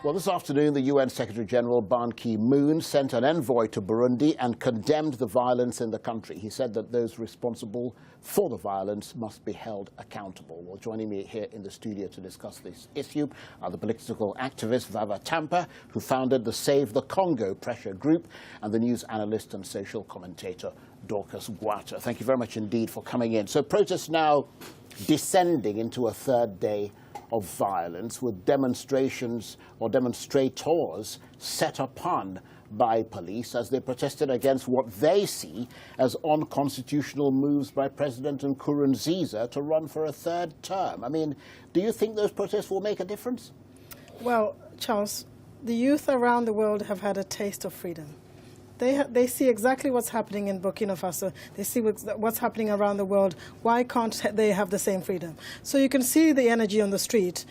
Well, this afternoon, the UN Secretary-General Ban Ki-moon sent an envoy to Burundi and condemned the violence in the country. He said that those responsible for the violence must be held accountable. Well, joining me here in the studio to discuss this issue are the political activist Vava Tampa, who founded the Save the Congo pressure group, and the news analyst and social commentator Dorcas Gwata. Thank you very much indeed for coming in. So protests now descending into a third day of violence, with demonstrations or demonstrators set upon by police as they protested against what they see as unconstitutional moves by President Nkurunziza to run for a third term. I mean, do you think those protests will make a difference? Well, Charles, the youth around the world have had a taste of freedom. They see exactly what's happening in Burkina Faso. They see what's happening around the world. Why can't they have the same freedom? So you can see the energy on the street.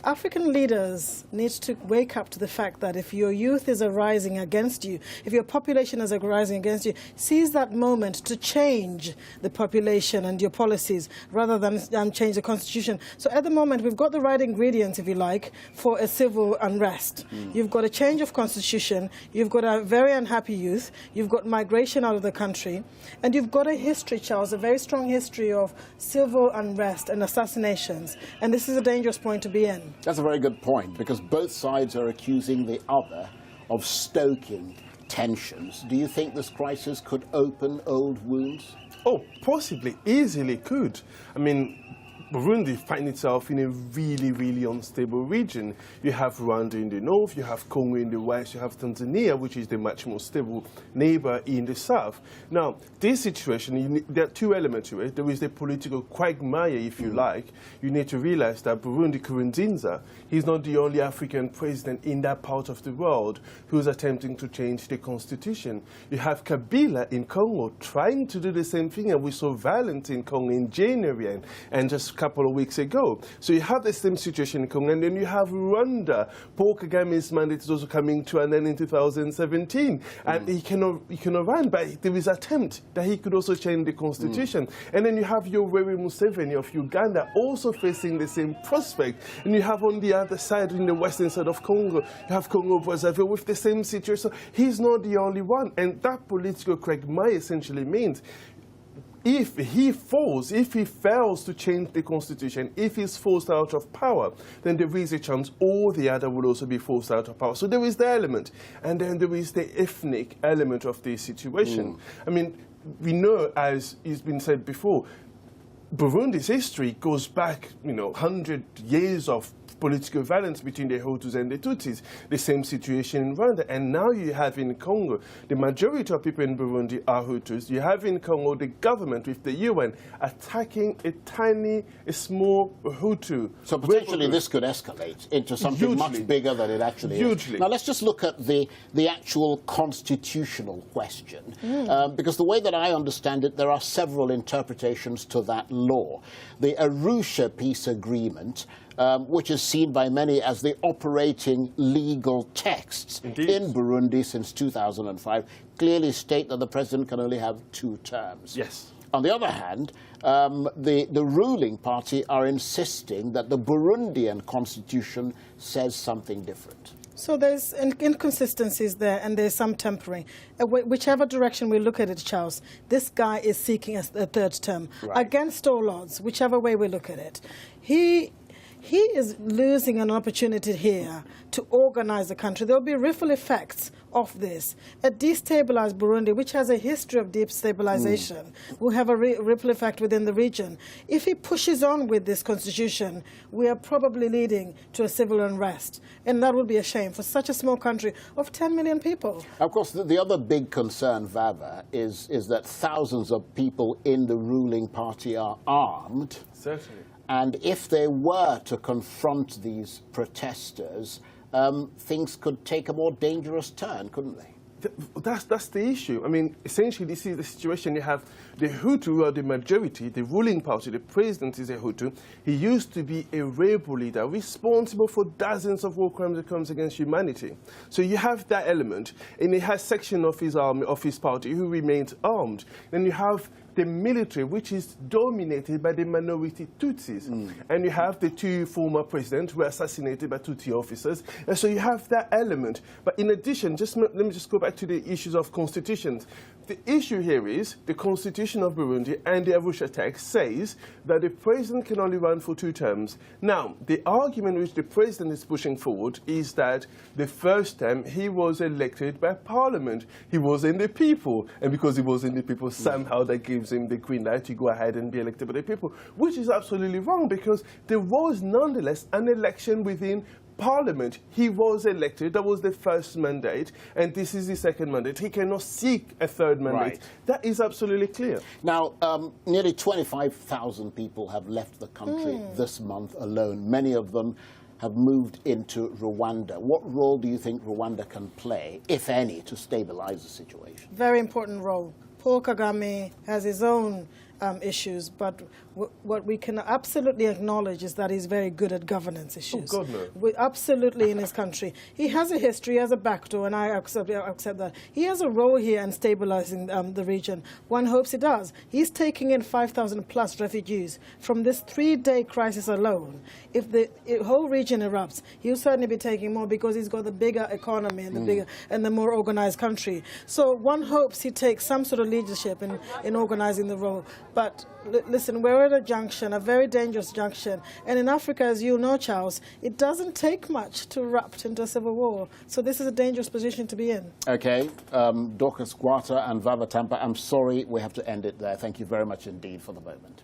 African leaders need to wake up to the fact that if your youth is arising against you, if your population is arising against you, seize that moment to change the population and your policies rather than change the constitution. So at the moment, we've got the right ingredients, if you like, for a civil unrest. You've got a change of constitution, you've got a very unhappy youth, you've got migration out of the country, and you've got a history, Charles, a very strong history of civil unrest and assassinations. And this is a dangerous point to be in. That's a very good point, because both sides are accusing the other of stoking tensions. Do you think this crisis could open old wounds? Oh, possibly, easily could. I mean, Burundi finds itself in a really, really unstable region. You have Rwanda in the north, you have Congo in the west, you have Tanzania, which is the much more stable neighbor in the south. Now, this situation, there are two elements to it. There is the political quagmire, if you like. You need to realize that Burundi Nkurunziza, he's not the only African president in that part of the world who's attempting to change the constitution. You have Kabila in Congo trying to do the same thing, and we saw violence in Congo in January and just couple of weeks ago. So you have the same situation in Congo, and then you have Rwanda. Paul Kagame's mandate is also coming to an end in 2017, and he cannot run, but there is an attempt that he could also change the constitution. And then you have Yoweri Museveni of Uganda also facing the same prospect, and you have on the other side, in the western side of Congo, you have Congo Brazzaville with the same situation. He's not the only one, and that political quagmire essentially means if he fails to change the constitution, if he's forced out of power, then there is a chance all the other will also be forced out of power. So there is the element, and then there is the ethnic element of the situation. I mean, we know, as has been said before, Burundi's history goes back, 100 years of political violence between the Hutus and the Tutsis, the same situation in Rwanda. And now you have in Congo, the majority of people in Burundi are Hutus. You have in Congo the government with the UN attacking a small Hutu. So potentially this could escalate into something much bigger than it actually is. Now let's just look at the actual constitutional question. Because the way that I understand it, there are several interpretations to that law. The Arusha peace agreement, which is seen by many as the operating legal texts in Burundi since 2005, clearly state that the president can only have 2 terms. Yes. On the other hand, the ruling party are insisting that the Burundian constitution says something different. So there's inconsistencies there, and there's some tempering. Whichever direction we look at it, Charles, this guy is seeking a third term. Against all odds, whichever way we look at it. He is losing an opportunity here to organize the country. There will be ripple effects of this. A destabilized Burundi, which has a history of destabilization, will have a ripple effect within the region. If he pushes on with this constitution, we are probably leading to a civil unrest. And that would be a shame for such a small country of 10 million people. Of course, the other big concern, Vava, is that thousands of people in the ruling party are armed. Certainly. And if they were to confront these protesters, things could take a more dangerous turn, couldn't they? That's the issue. I mean, essentially, this is the situation. You have the Hutu, who are the majority, the ruling party, the president is a Hutu. He used to be a rebel leader, responsible for dozens of war crimes and crimes against humanity. So you have that element, and he has section of his army, of his party, who remains armed. Then you have the military, which is dominated by the minority Tutsis. And you have the two former presidents who were assassinated by Tutsi officers. And so you have that element. But in addition, let me just go back to the issues of constitutions. The issue here is the constitution of Burundi and the Arusha text says that the president can only run for 2 terms. Now, the argument which the president is pushing forward is that the first term he was elected by parliament. He was in the people. And because he was in the people, somehow that gives him the green light to go ahead and be elected by the people, which is absolutely wrong because there was nonetheless an election within Parliament. He was elected. That was the first mandate, and this is the second mandate. He cannot seek a third mandate. Right. That is absolutely clear. Now, nearly 25,000 people have left the country this month alone. Many of them have moved into Rwanda. What role do you think Rwanda can play, if any, to stabilize the situation? Very important role. Paul Kagame has his own issues, but what we can absolutely acknowledge is that he's very good at governance issues. Oh, God, no. Absolutely in his country. He has a history, he has a backdoor, and I accept that. He has a role here in stabilizing the region. One hopes he does. He's taking in 5,000 plus refugees from this 3-day crisis alone. If the whole region erupts, he'll certainly be taking more because he's got the bigger economy and the bigger and the more organized country. So one hopes he takes some sort of leadership in organizing the role. But listen, we're at a junction, a very dangerous junction. And in Africa, as you know, Charles, it doesn't take much to erupt into a civil war. So this is a dangerous position to be in. Okay, Dorcas Gwata and Vava Tampa, I'm sorry we have to end it there. Thank you very much indeed for the moment.